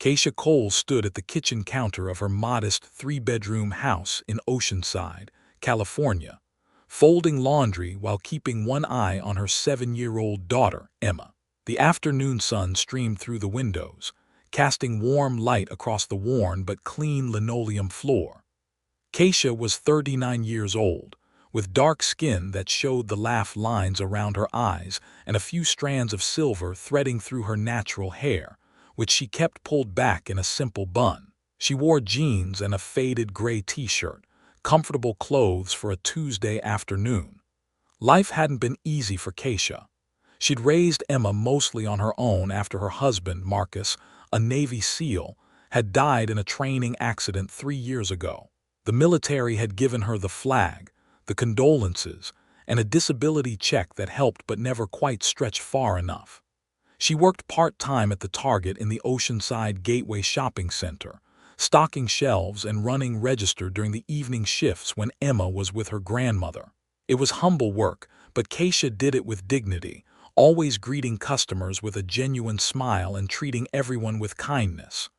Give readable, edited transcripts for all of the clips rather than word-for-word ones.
Keisha Cole stood at the kitchen counter of her modest three-bedroom house in Oceanside, California, folding laundry while keeping one eye on her 7-year-old daughter, Emma. The afternoon sun streamed through the windows, casting warm light across the worn but clean linoleum floor. Keisha was 39 years old, with dark skin that showed the laugh lines around her eyes and a few strands of silver threading through her natural hair, which she kept pulled back in a simple bun. She wore jeans and a faded gray t-shirt, comfortable clothes for a Tuesday afternoon. Life hadn't been easy for Keisha. She'd raised Emma mostly on her own after her husband, Marcus, a Navy SEAL, had died in a training accident 3 years ago. The military had given her the flag, the condolences, and a disability check that helped but never quite stretched far enough. She worked part-time at the Target in the Oceanside Gateway Shopping Center, stocking shelves and running register during the evening shifts when Emma was with her grandmother. It was humble work, but Keisha did it with dignity, always greeting customers with a genuine smile and treating everyone with kindness.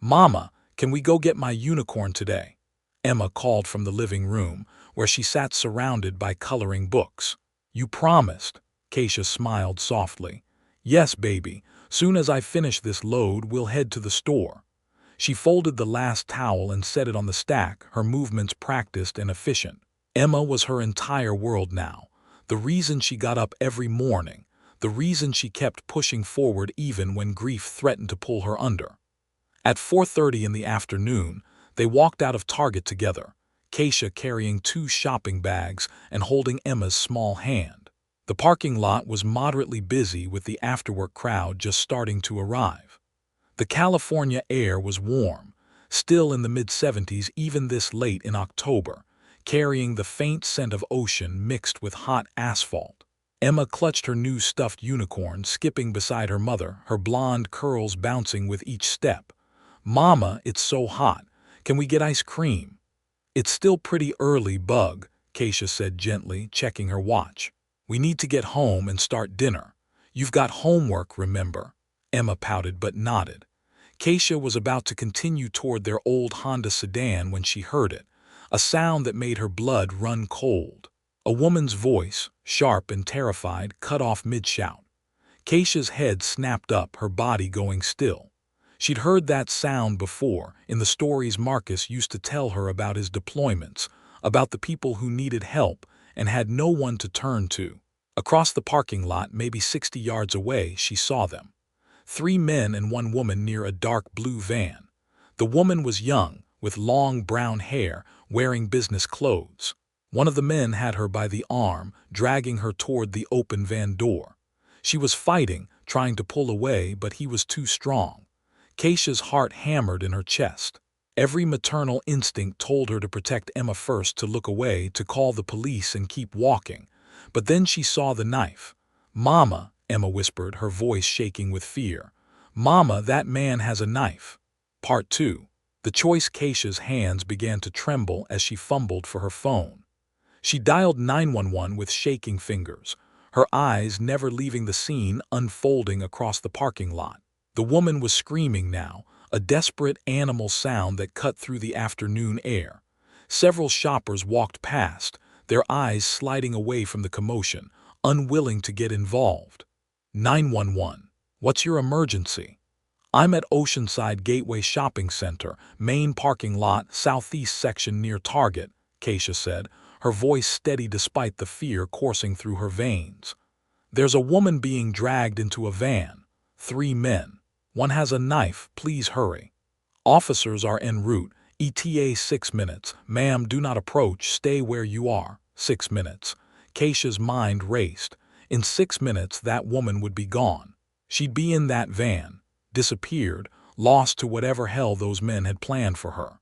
"Mama, can we go get my unicorn today?" Emma called from the living room, where she sat surrounded by coloring books. "You promised," Keisha smiled softly. "Yes, baby. Soon as I finish this load, we'll head to the store." She folded the last towel and set it on the stack, her movements practiced and efficient. Emma was her entire world now, the reason she got up every morning, the reason she kept pushing forward even when grief threatened to pull her under. At 4:30 in the afternoon, they walked out of Target together, Keisha carrying 2 shopping bags and holding Emma's small hand. The parking lot was moderately busy with the afterwork crowd just starting to arrive. The California air was warm, still in the mid-70s even this late in October, carrying the faint scent of ocean mixed with hot asphalt. Emma clutched her new stuffed unicorn, skipping beside her mother, her blonde curls bouncing with each step. "Mama, it's so hot. Can we get ice cream?" "It's still pretty early, Bug," Keisha said gently, checking her watch. "We need to get home and start dinner. You've got homework, remember?" Emma pouted but nodded. Keisha was about to continue toward their old Honda sedan when she heard it, a sound that made her blood run cold. A woman's voice, sharp and terrified, cut off mid-shout. Keisha's head snapped up, her body going still. She'd heard that sound before, in the stories Marcus used to tell her about his deployments, about the people who needed help and had no one to turn to. Across the parking lot, maybe 60 yards away, she saw them. 3 men and 1 woman near a dark blue van. The woman was young, with long brown hair, wearing business clothes. One of the men had her by the arm, dragging her toward the open van door. She was fighting, trying to pull away, but he was too strong. Keisha's heart hammered in her chest. Every maternal instinct told her to protect Emma first, to look away, to call the police and keep walking. But then she saw the knife. "Mama," Emma whispered, her voice shaking with fear. "Mama, that man has a knife." Part 2. The choice. Keisha's hands began to tremble as she fumbled for her phone. She dialed 911 with shaking fingers, her eyes never leaving the scene unfolding across the parking lot. The woman was screaming now, a desperate animal sound that cut through the afternoon air. Several shoppers walked past, their eyes sliding away from the commotion, unwilling to get involved. 911. "What's your emergency?" "I'm at Oceanside Gateway Shopping Center, main parking lot, southeast section near Target," Keisha said, her voice steady despite the fear coursing through her veins. "There's a woman being dragged into a van. 3 men. One has a knife. Please hurry." "Officers are en route. ETA 6 minutes. Ma'am, do not approach. Stay where you are." 6 minutes. Keisha's mind raced. In 6 minutes that woman would be gone. She'd be in that van, disappeared, lost to whatever hell those men had planned for her.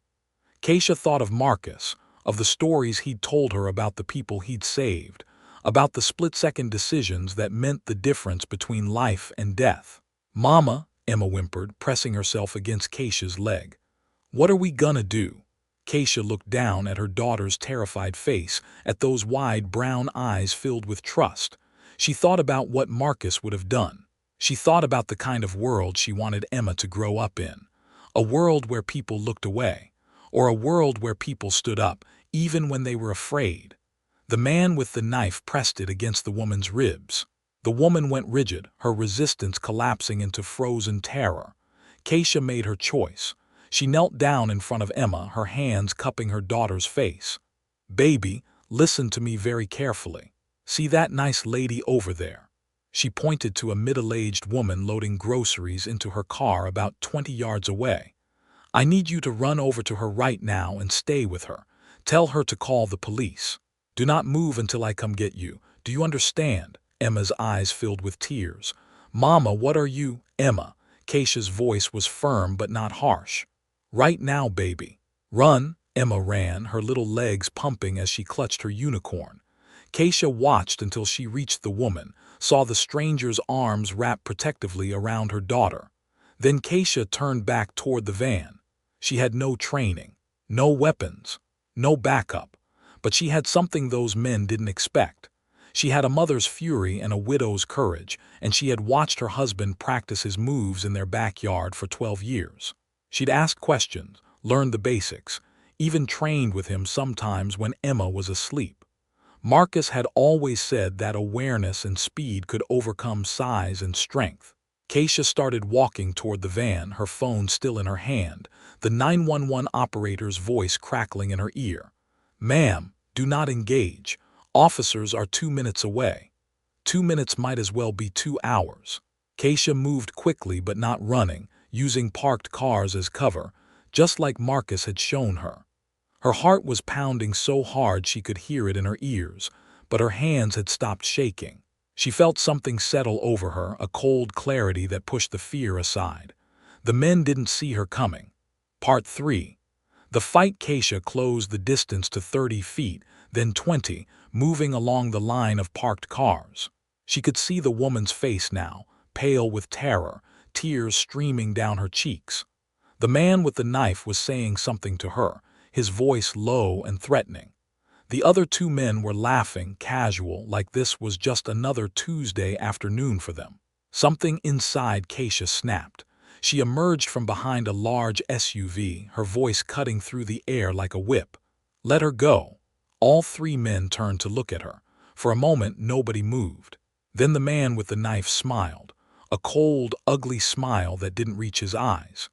Keisha thought of Marcus, of the stories he'd told her about the people he'd saved, about the split-second decisions that meant the difference between life and death. "Mama," Emma whimpered, pressing herself against Keisha's leg. "What are we gonna do?" Keisha looked down at her daughter's terrified face, at those wide brown eyes filled with trust. She thought about what Marcus would have done. She thought about the kind of world she wanted Emma to grow up in. A world where people looked away, or a world where people stood up, even when they were afraid. The man with the knife pressed it against the woman's ribs. The woman went rigid, her resistance collapsing into frozen terror. Keisha made her choice. She knelt down in front of Emma, her hands cupping her daughter's face. "Baby, listen to me very carefully. See that nice lady over there?" She pointed to a middle-aged woman loading groceries into her car about 20 yards away. "I need you to run over to her right now and stay with her. Tell her to call the police. Do not move until I come get you. Do you understand?" Emma's eyes filled with tears. "Mama, what are you—" "Emma." Keisha's voice was firm but not harsh. "Right now, baby. Run." Emma ran, her little legs pumping as she clutched her unicorn. Keisha watched until she reached the woman, saw the stranger's arms wrapped protectively around her daughter. Then Keisha turned back toward the van. She had no training, no weapons, no backup, but she had something those men didn't expect. She had a mother's fury and a widow's courage, and she had watched her husband practice his moves in their backyard for 12 years. She'd asked questions, learned the basics, even trained with him sometimes when Emma was asleep. Marcus had always said that awareness and speed could overcome size and strength. Keisha started walking toward the van, her phone still in her hand, the 911 operator's voice crackling in her ear. "Ma'am, do not engage. Officers are 2 minutes away." 2 minutes might as well be 2 hours. Keisha moved quickly but not running, using parked cars as cover, just like Marcus had shown her. Her heart was pounding so hard she could hear it in her ears, but her hands had stopped shaking. She felt something settle over her, a cold clarity that pushed the fear aside. The men didn't see her coming. Part 3. The fight. Keisha closed the distance to 30 feet, then 20, moving along the line of parked cars. She could see the woman's face now, pale with terror, tears streaming down her cheeks. The man with the knife was saying something to her, his voice low and threatening. The other 2 men were laughing, casual, like this was just another Tuesday afternoon for them. Something inside Keisha snapped. She emerged from behind a large SUV, her voice cutting through the air like a whip. "Let her go." All 3 men turned to look at her. For a moment, nobody moved. Then the man with the knife smiled, a cold, ugly smile that didn't reach his eyes.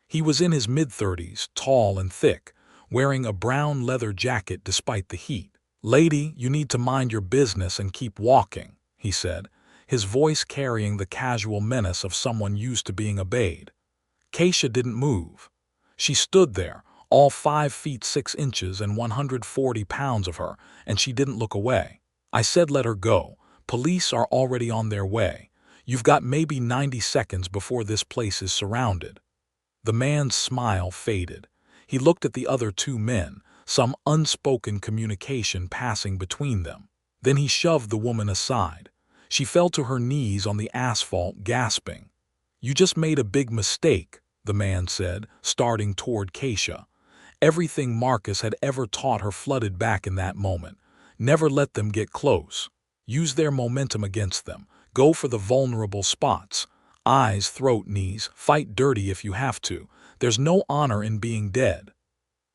He was in his mid-30s, tall and thick, wearing a brown leather jacket despite the heat. "Lady, you need to mind your business and keep walking," he said, his voice carrying the casual menace of someone used to being obeyed. Keisha didn't move. She stood there, all 5 feet 6 inches and 140 pounds of her, and she didn't look away. "I said let her go. Police are already on their way. You've got maybe 90 seconds before this place is surrounded." The man's smile faded. He looked at the other 2 men, some unspoken communication passing between them. Then he shoved the woman aside. She fell to her knees on the asphalt, gasping. "You just made a big mistake," the man said, starting toward Keisha. Everything Marcus had ever taught her flooded back in that moment. Never let them get close. Use their momentum against them. Go for the vulnerable spots. Eyes, throat, knees. Fight dirty if you have to. There's no honor in being dead.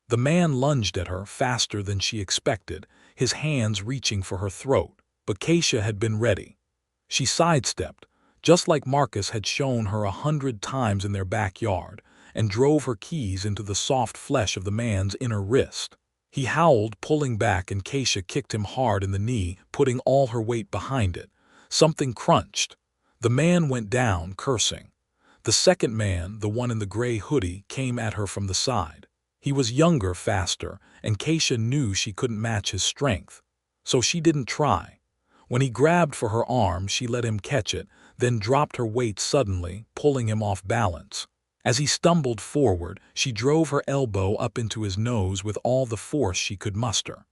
The man lunged at her faster than she expected, his hands reaching for her throat. But Keisha had been ready. She sidestepped, just like Marcus had shown her 100 times in their backyard, and drove her keys into the soft flesh of the man's inner wrist. He howled, pulling back, and Keisha kicked him hard in the knee, putting all her weight behind it. Something crunched. The man went down, cursing. The second man, the one in the gray hoodie, came at her from the side. He was younger, faster, and Keisha knew she couldn't match his strength. So she didn't try. When he grabbed for her arm, she let him catch it, then dropped her weight suddenly, pulling him off balance. As he stumbled forward, she drove her elbow up into his nose with all the force she could muster.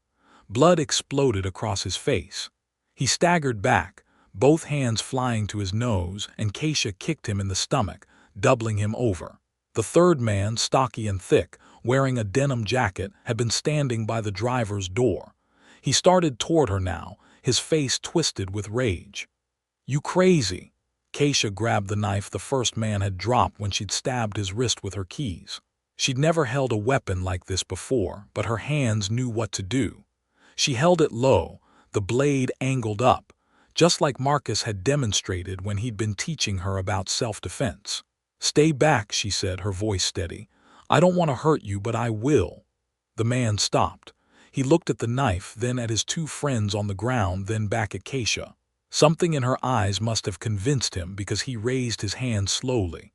Blood exploded across his face. He staggered back, both hands flying to his nose, and Keisha kicked him in the stomach, doubling him over. The third man, stocky and thick, wearing a denim jacket, had been standing by the driver's door. He started toward her now, his face twisted with rage. "You crazy!" Keisha grabbed the knife the first man had dropped when she'd stabbed his wrist with her keys. She'd never held a weapon like this before, but her hands knew what to do. She held it low, the blade angled up, just like Marcus had demonstrated when he'd been teaching her about self-defense. "Stay back," she said, her voice steady. "I don't want to hurt you, but I will." The man stopped. He looked at the knife, then at his two friends on the ground, then back at Keisha. Something in her eyes must have convinced him because he raised his hand slowly.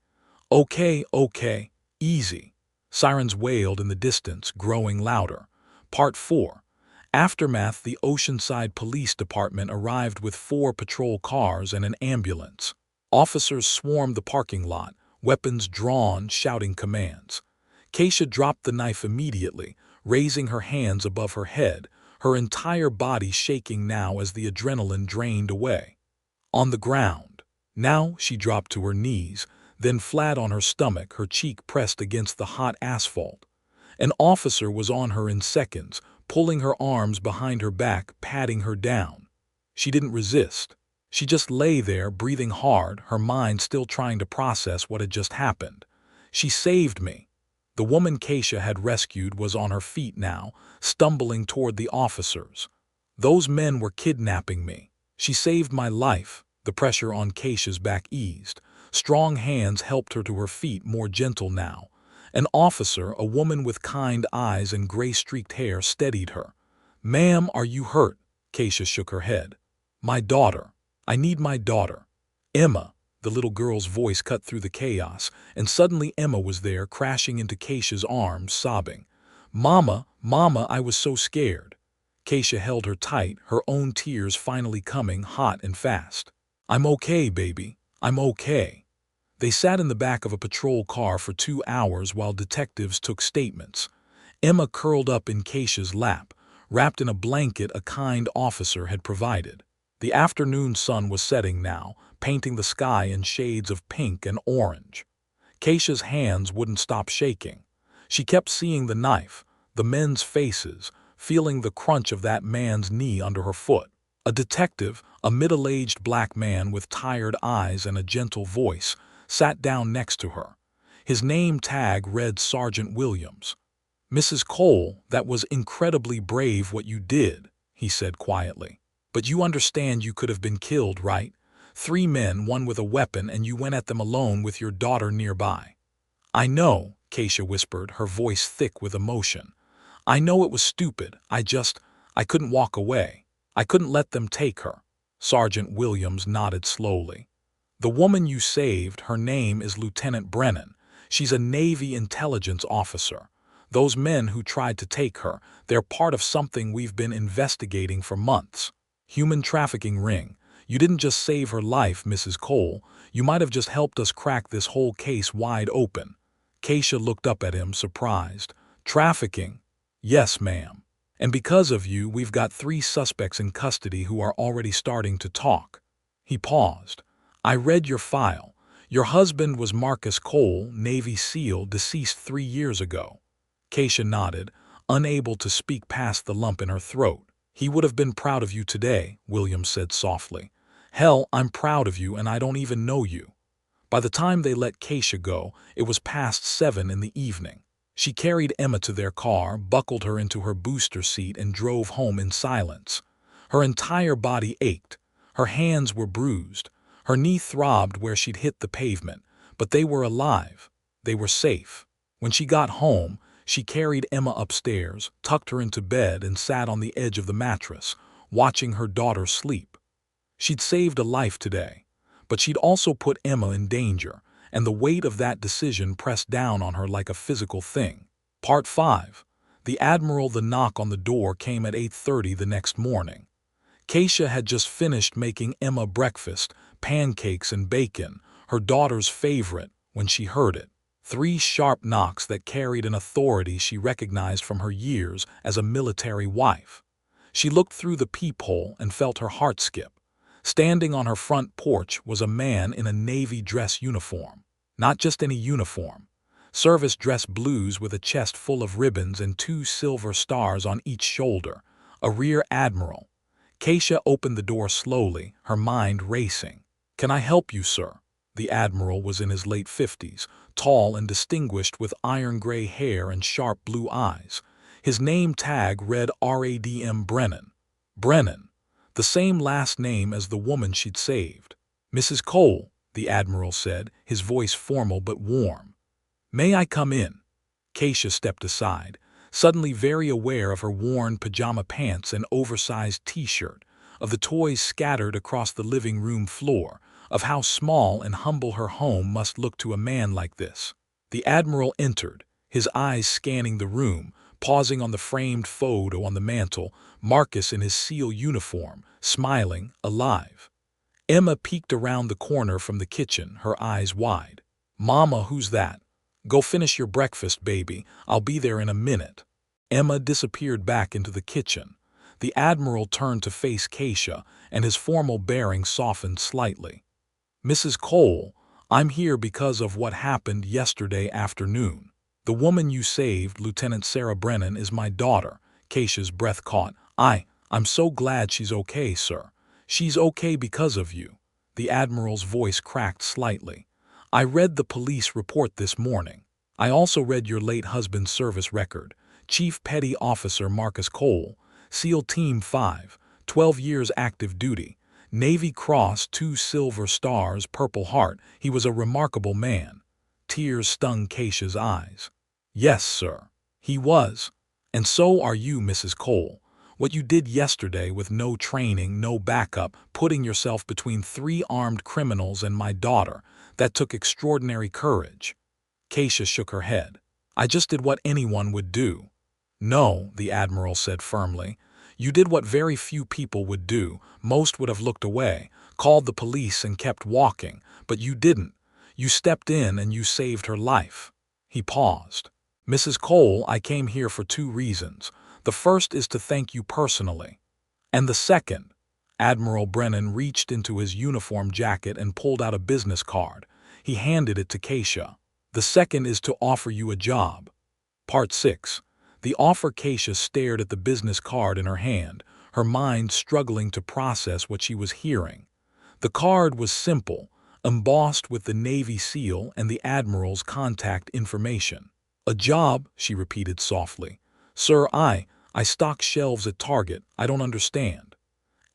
"Okay, okay, easy." Sirens wailed in the distance, growing louder. Part 4. Aftermath. The Oceanside Police Department arrived with 4 patrol cars and an ambulance. Officers swarmed the parking lot, weapons drawn, shouting commands. Keisha dropped the knife immediately, raising her hands above her head, her entire body shaking now as the adrenaline drained away. On the ground. Now she dropped to her knees, then flat on her stomach, her cheek pressed against the hot asphalt. An officer was on her in seconds, pulling her arms behind her back, patting her down. She didn't resist. She just lay there, breathing hard, her mind still trying to process what had just happened. "She saved me." The woman Keisha had rescued was on her feet now, stumbling toward the officers. "Those men were kidnapping me. She saved my life." The pressure on Keisha's back eased. Strong hands helped her to her feet, more gentle now. An officer, a woman with kind eyes and gray-streaked hair, steadied her. "Ma'am, are you hurt?" Keisha shook her head. "My daughter. I need my daughter." "Emma." The little girl's voice cut through the chaos, and suddenly Emma was there, crashing into Keisha's arms, sobbing. "Mama, Mama, I was so scared." Keisha held her tight, her own tears finally coming, hot and fast. "I'm okay, baby. I'm okay." They sat in the back of a patrol car for 2 hours while detectives took statements. Emma curled up in Keisha's lap, wrapped in a blanket a kind officer had provided. The afternoon sun was setting now, painting the sky in shades of pink and orange. Keisha's hands wouldn't stop shaking. She kept seeing the knife, the men's faces, feeling the crunch of that man's knee under her foot. A detective, a middle-aged black man with tired eyes and a gentle voice, sat down next to her. His name tag read Sergeant Williams. "Mrs. Cole, that was incredibly brave what you did," he said quietly. "But you understand you could have been killed, right? 3 men, one with a weapon, and you went at them alone with your daughter nearby." "I know," Keisha whispered, her voice thick with emotion. "I know it was stupid. I couldn't walk away. I couldn't let them take her." Sergeant Williams nodded slowly. "The woman you saved, her name is Lieutenant Brennan. She's a Navy intelligence officer. Those men who tried to take her, they're part of something we've been investigating for months. Human trafficking ring. You didn't just save her life, Mrs. Cole. You might have just helped us crack this whole case wide open." Keisha looked up at him, surprised. "Trafficking?" "Yes, ma'am. And because of you, we've got 3 suspects in custody who are already starting to talk." He paused. "I read your file. Your husband was Marcus Cole, Navy SEAL, deceased 3 years ago." Keisha nodded, unable to speak past the lump in her throat. "He would have been proud of you today," Williams said softly. "Hell, I'm proud of you and I don't even know you." By the time they let Keisha go, it was past 7 in the evening. She carried Emma to their car, buckled her into her booster seat, and drove home in silence. Her entire body ached. Her hands were bruised. Her knee throbbed where she'd hit the pavement, but they were alive. They were safe. When she got home, she carried Emma upstairs, tucked her into bed, and sat on the edge of the mattress, watching her daughter sleep. She'd saved a life today, but she'd also put Emma in danger, and the weight of that decision pressed down on her like a physical thing. Part 5. The Admiral. The knock on the door came at 8:30 the next morning. Keisha had just finished making Emma breakfast, pancakes and bacon, her daughter's favorite, when she heard it. 3 sharp knocks that carried an authority she recognized from her years as a military wife. She looked through the peephole and felt her heart skip. Standing on her front porch was a man in a Navy dress uniform. Not just any uniform. Service dress blues with a chest full of ribbons and 2 silver stars on each shoulder. A rear admiral. Keisha opened the door slowly, her mind racing. "Can I help you, sir?" The Admiral was in his late 50s, tall and distinguished with iron-gray hair and sharp blue eyes. His name tag read RADM Brennan. Brennan, the same last name as the woman she'd saved. "Mrs. Cole," the Admiral said, his voice formal but warm. "May I come in?" Keisha stepped aside, suddenly very aware of her worn pajama pants and oversized t-shirt, of the toys scattered across the living room floor, of how small and humble her home must look to a man like this. The Admiral entered, his eyes scanning the room, pausing on the framed photo on the mantel, Marcus in his SEAL uniform, smiling, alive. Emma peeked around the corner from the kitchen, her eyes wide. "Mama, who's that?" "Go finish your breakfast, baby. I'll be there in a minute." Emma disappeared back into the kitchen. The Admiral turned to face Keisha, and his formal bearing softened slightly. "Mrs. Cole, I'm here because of what happened yesterday afternoon. The woman you saved, Lieutenant Sarah Brennan, is my daughter." Keisha's breath caught. I'm so glad she's okay, sir." "She's okay because of you." The Admiral's voice cracked slightly. "I read the police report this morning. I also read your late husband's service record. Chief Petty Officer Marcus Cole, SEAL Team 5, 12 years active duty. Navy Cross, 2 Silver Stars, Purple Heart. He was a remarkable man." Tears stung Keisha's eyes. "Yes, sir. He was. And so are you, Mrs. Cole. What you did yesterday with no training, no backup, putting yourself between 3 armed criminals and my daughter, that took extraordinary courage." Keisha shook her head. "I just did what anyone would do." "No," the Admiral said firmly. "You did what very few people would do. Most would have looked away, called the police and kept walking. But you didn't. You stepped in and you saved her life." He paused. "Mrs. Cole, I came here for 2 reasons. The first is to thank you personally. And the second—" Admiral Brennan reached into his uniform jacket and pulled out a business card. He handed it to Keisha. "The second is to offer you a job." Part 6. The offer. Keisha stared at the business card in her hand, her mind struggling to process what she was hearing. The card was simple, embossed with the Navy seal and the Admiral's contact information. "A job," she repeated softly. "Sir, I stock shelves at Target. I don't understand."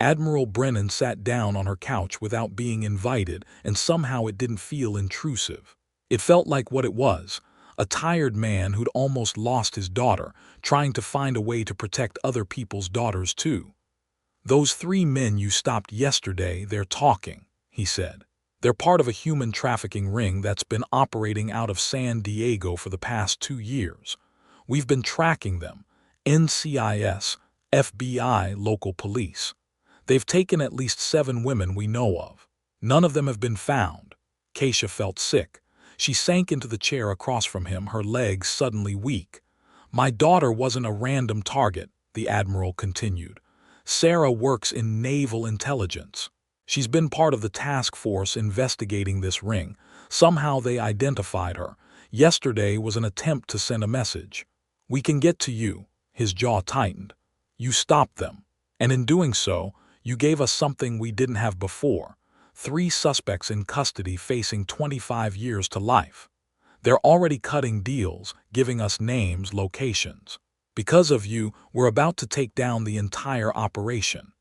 Admiral Brennan sat down on her couch without being invited, and somehow it didn't feel intrusive. It felt like what it was, a tired man who'd almost lost his daughter, trying to find a way to protect other people's daughters too. "Those 3 men you stopped yesterday, they're talking," he said. "They're part of a human trafficking ring that's been operating out of San Diego for the past 2 years. We've been tracking them, NCIS, FBI, local police. They've taken at least 7 women we know of. None of them have been found." Keisha felt sick. She sank into the chair across from him, her legs suddenly weak. "My daughter wasn't a random target," the Admiral continued. "Sarah works in naval intelligence. She's been part of the task force investigating this ring. Somehow they identified her. Yesterday was an attempt to send a message. We can get to you." His jaw tightened. "You stopped them. And in doing so, you gave us something we didn't have before. 3 suspects in custody facing 25 years to life. They're already cutting deals, giving us names, locations. Because of you, we're about to take down the entire operation."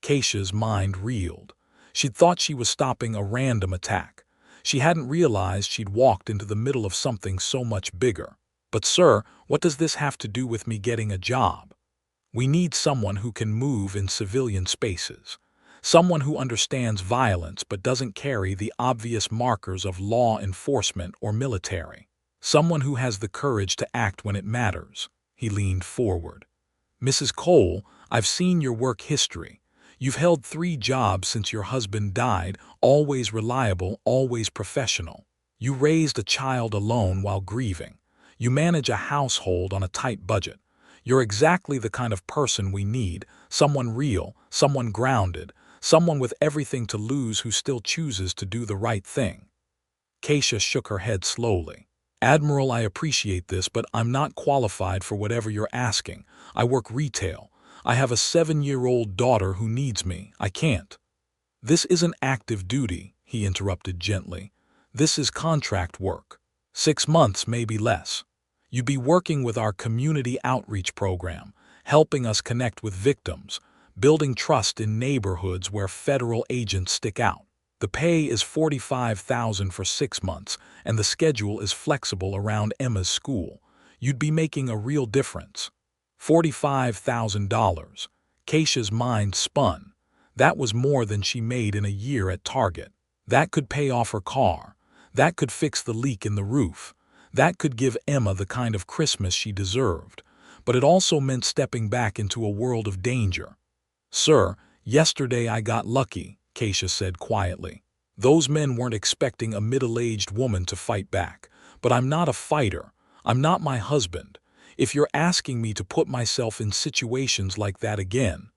Keisha's mind reeled. She'd thought she was stopping a random attack. She hadn't realized she'd walked into the middle of something so much bigger. "But sir, what does this have to do with me getting a job?" "We need someone who can move in civilian spaces. Someone who understands violence but doesn't carry the obvious markers of law enforcement or military. Someone who has the courage to act when it matters." He leaned forward. "Mrs. Cole, I've seen your work history. You've held 3 jobs since your husband died, always reliable, always professional. You raised a child alone while grieving. You manage a household on a tight budget. You're exactly the kind of person we need, someone real, someone grounded, someone with everything to lose who still chooses to do the right thing." Keisha shook her head slowly. "Admiral, I appreciate this, but I'm not qualified for whatever you're asking. I work retail. I have a 7-year-old daughter who needs me. I can't." "This isn't active duty," he interrupted gently. This is contract work. 6 months, maybe less. You'd be working with our community outreach program, helping us connect with victims, building trust in neighborhoods where federal agents stick out. The pay is $45,000 for 6 months, and the schedule is flexible around Emma's school. You'd be making a real difference. $45,000. Keisha's mind spun. That was more than she made in a year at Target. That could pay off her car. That could fix the leak in the roof. That could give Emma the kind of Christmas she deserved. But it also meant stepping back into a world of danger. Sir, yesterday I got lucky, Keisha said quietly. Those men weren't expecting a middle-aged woman to fight back. But I'm not a fighter. I'm not my husband. If you're asking me to put myself in situations like that again,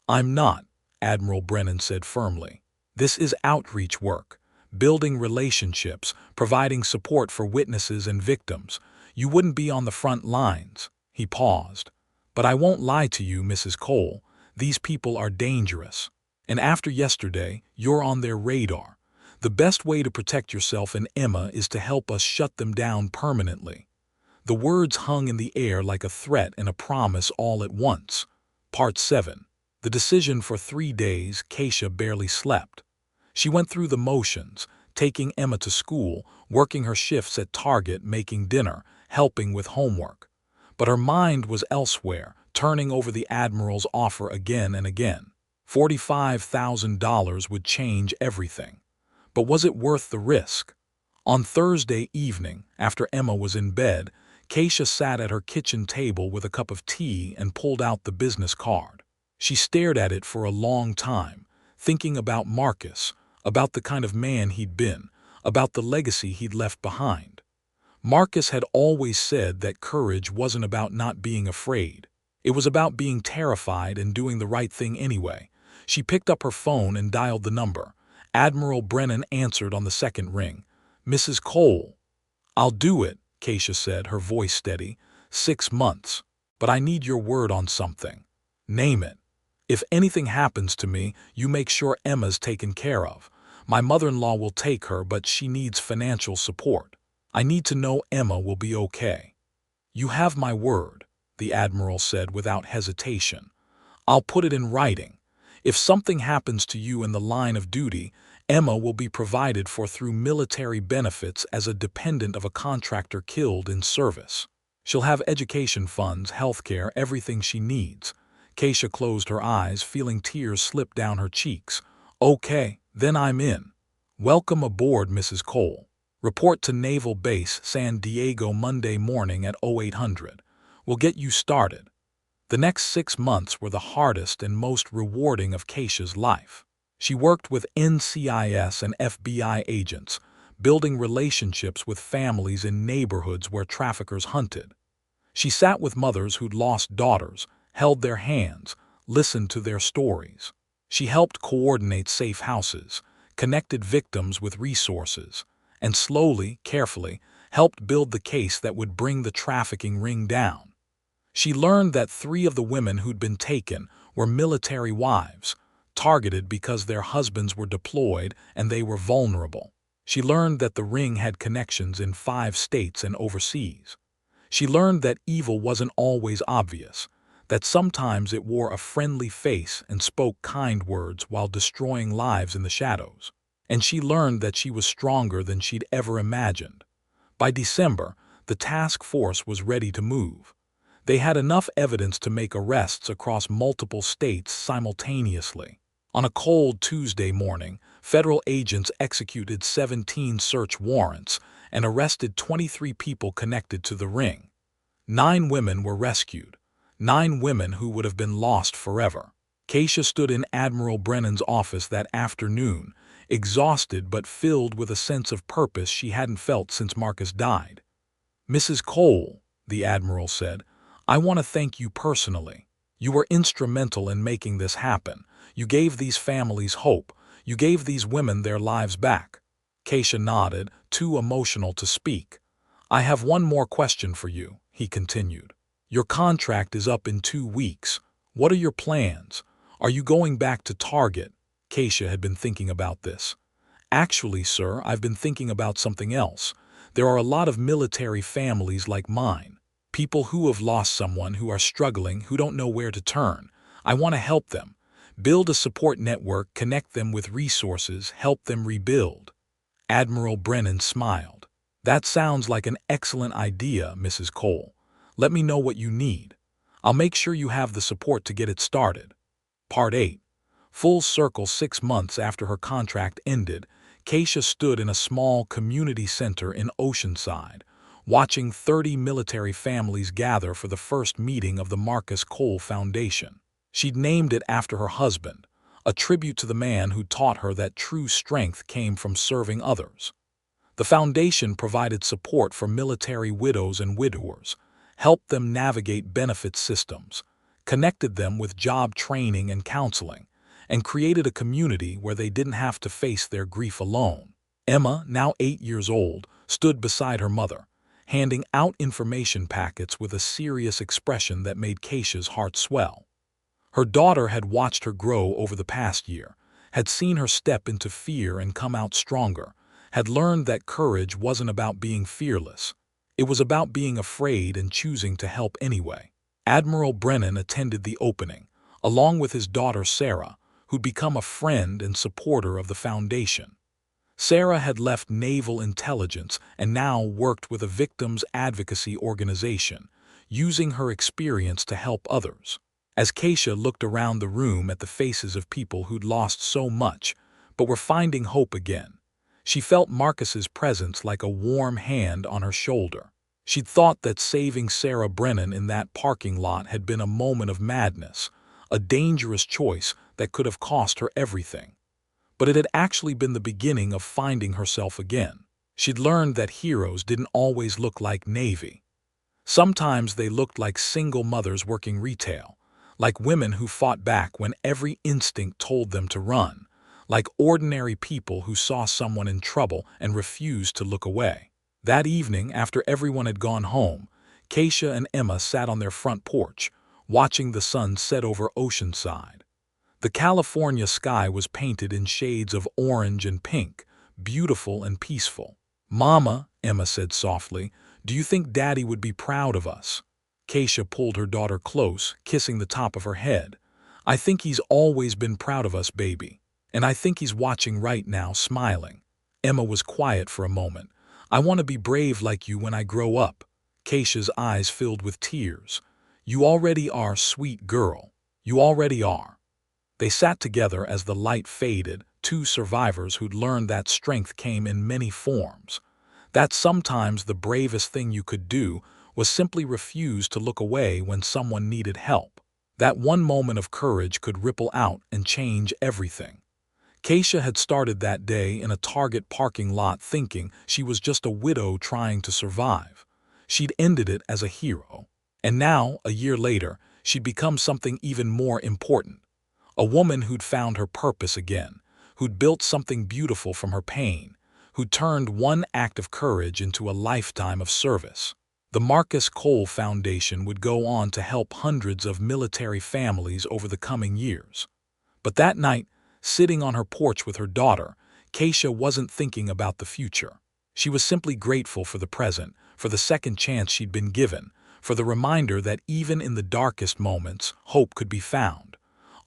I'm not, Admiral Brennan said firmly. This is outreach work, building relationships, providing support for witnesses and victims. You wouldn't be on the front lines. He paused. But I won't lie to you, Mrs. Cole. These people are dangerous. And after yesterday, you're on their radar. The best way to protect yourself and Emma is to help us shut them down permanently. The words hung in the air like a threat and a promise all at once. Part 7. The decision. For 3 days, Keisha barely slept. She went through the motions, taking Emma to school, working her shifts at Target, making dinner, helping with homework. But her mind was elsewhere, turning over the Admiral's offer again and again. $45,000 would change everything. But was it worth the risk? On Thursday evening, after Emma was in bed, Keisha sat at her kitchen table with a cup of tea and pulled out the business card. She stared at it for a long time, thinking about Marcus, about the kind of man he'd been, about the legacy he'd left behind. Marcus had always said that courage wasn't about not being afraid. It was about being terrified and doing the right thing anyway. She picked up her phone and dialed the number. Admiral Brennan answered on the second ring. Mrs. Cole. I'll do it, Keisha said, her voice steady. 6 months. But I need your word on something. Name it. If anything happens to me, you make sure Emma's taken care of. My mother-in-law will take her, but she needs financial support. I need to know Emma will be okay. You have my word, the Admiral said without hesitation. I'll put it in writing. If something happens to you in the line of duty, Emma will be provided for through military benefits as a dependent of a contractor killed in service. She'll have education funds, health care, everything she needs. Keisha closed her eyes, feeling tears slip down her cheeks. Okay, then I'm in. Welcome aboard, Mrs. Cole. Report to Naval Base San Diego Monday morning at 0800. We'll get you started. The next 6 months were the hardest and most rewarding of Keisha's life. She worked with NCIS and FBI agents, building relationships with families in neighborhoods where traffickers hunted. She sat with mothers who'd lost daughters, held their hands, listened to their stories. She helped coordinate safe houses, connected victims with resources, and slowly, carefully, helped build the case that would bring the trafficking ring down. She learned that 3 of the women who'd been taken were military wives, targeted because their husbands were deployed and they were vulnerable. She learned that the ring had connections in 5 states and overseas. She learned that evil wasn't always obvious, that sometimes it wore a friendly face and spoke kind words while destroying lives in the shadows. And she learned that she was stronger than she'd ever imagined. By December, the task force was ready to move. They had enough evidence to make arrests across multiple states simultaneously. On a cold Tuesday morning, federal agents executed 17 search warrants and arrested 23 people connected to the ring. 9 women were rescued, 9 women who would have been lost forever. Keisha stood in Admiral Brennan's office that afternoon, exhausted but filled with a sense of purpose she hadn't felt since Marcus died. Mrs. Cole, the Admiral said, I want to thank you personally. You were instrumental in making this happen. You gave these families hope. You gave these women their lives back. Keisha nodded, too emotional to speak. I have one more question for you, he continued. Your contract is up in 2 weeks. What are your plans? Are you going back to Target? Keisha had been thinking about this. Actually, sir, I've been thinking about something else. There are a lot of military families like mine. People who have lost someone, who are struggling, who don't know where to turn. I want to help them. Build a support network, connect them with resources, help them rebuild. Admiral Brennan smiled. That sounds like an excellent idea, Mrs. Cole. Let me know what you need. I'll make sure you have the support to get it started. Part 8. Full circle. 6 months after her contract ended, Keisha stood in a small community center in Oceanside, watching 30 military families gather for the first meeting of the Marcus Cole Foundation. She'd named it after her husband, a tribute to the man who taught her that true strength came from serving others. The foundation provided support for military widows and widowers, helped them navigate benefit systems, connected them with job training and counseling, and created a community where they didn't have to face their grief alone. Emma, now 8 years old, stood beside her mother, handing out information packets with a serious expression that made Keisha's heart swell. Her daughter had watched her grow over the past year, had seen her step into fear and come out stronger, had learned that courage wasn't about being fearless. It was about being afraid and choosing to help anyway. Admiral Brennan attended the opening, along with his daughter Sarah, who'd become a friend and supporter of the foundation. Sarah had left naval intelligence and now worked with a victims advocacy organization, using her experience to help others. As Keisha looked around the room at the faces of people who'd lost so much, but were finding hope again, she felt Marcus's presence like a warm hand on her shoulder. She'd thought that saving Sarah Brennan in that parking lot had been a moment of madness, a dangerous choice that could have cost her everything. But it had actually been the beginning of finding herself again. She'd learned that heroes didn't always look like Navy. Sometimes they looked like single mothers working retail, like women who fought back when every instinct told them to run, like ordinary people who saw someone in trouble and refused to look away. That evening, after everyone had gone home, Keisha and Emma sat on their front porch, watching the sun set over Oceanside. The California sky was painted in shades of orange and pink, beautiful and peaceful. "Mama," Emma said softly, "do you think Daddy would be proud of us?" Keisha pulled her daughter close, kissing the top of her head. "I think he's always been proud of us, baby. And I think he's watching right now, smiling." Emma was quiet for a moment. "I want to be brave like you when I grow up." Keisha's eyes filled with tears. "You already are, sweet girl. You already are." They sat together as the light faded, two survivors who'd learned that strength came in many forms. That sometimes the bravest thing you could do was simply refuse to look away when someone needed help. That one moment of courage could ripple out and change everything. Keisha had started that day in a Target parking lot thinking she was just a widow trying to survive. She'd ended it as a hero. And now, a year later, she'd become something even more important. A woman who'd found her purpose again, who'd built something beautiful from her pain, who'd turned one act of courage into a lifetime of service. The Marcus Cole Foundation would go on to help hundreds of military families over the coming years. But that night, sitting on her porch with her daughter, Keisha wasn't thinking about the future. She was simply grateful for the present, for the second chance she'd been given, for the reminder that even in the darkest moments, hope could be found.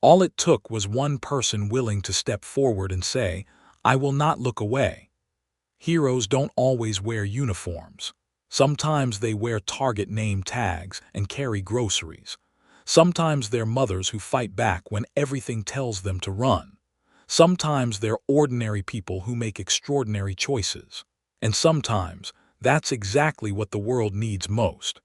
All it took was one person willing to step forward and say, "I will not look away." Heroes don't always wear uniforms. Sometimes they wear Target name tags and carry groceries. Sometimes they're mothers who fight back when everything tells them to run. Sometimes they're ordinary people who make extraordinary choices. And sometimes that's exactly what the world needs most.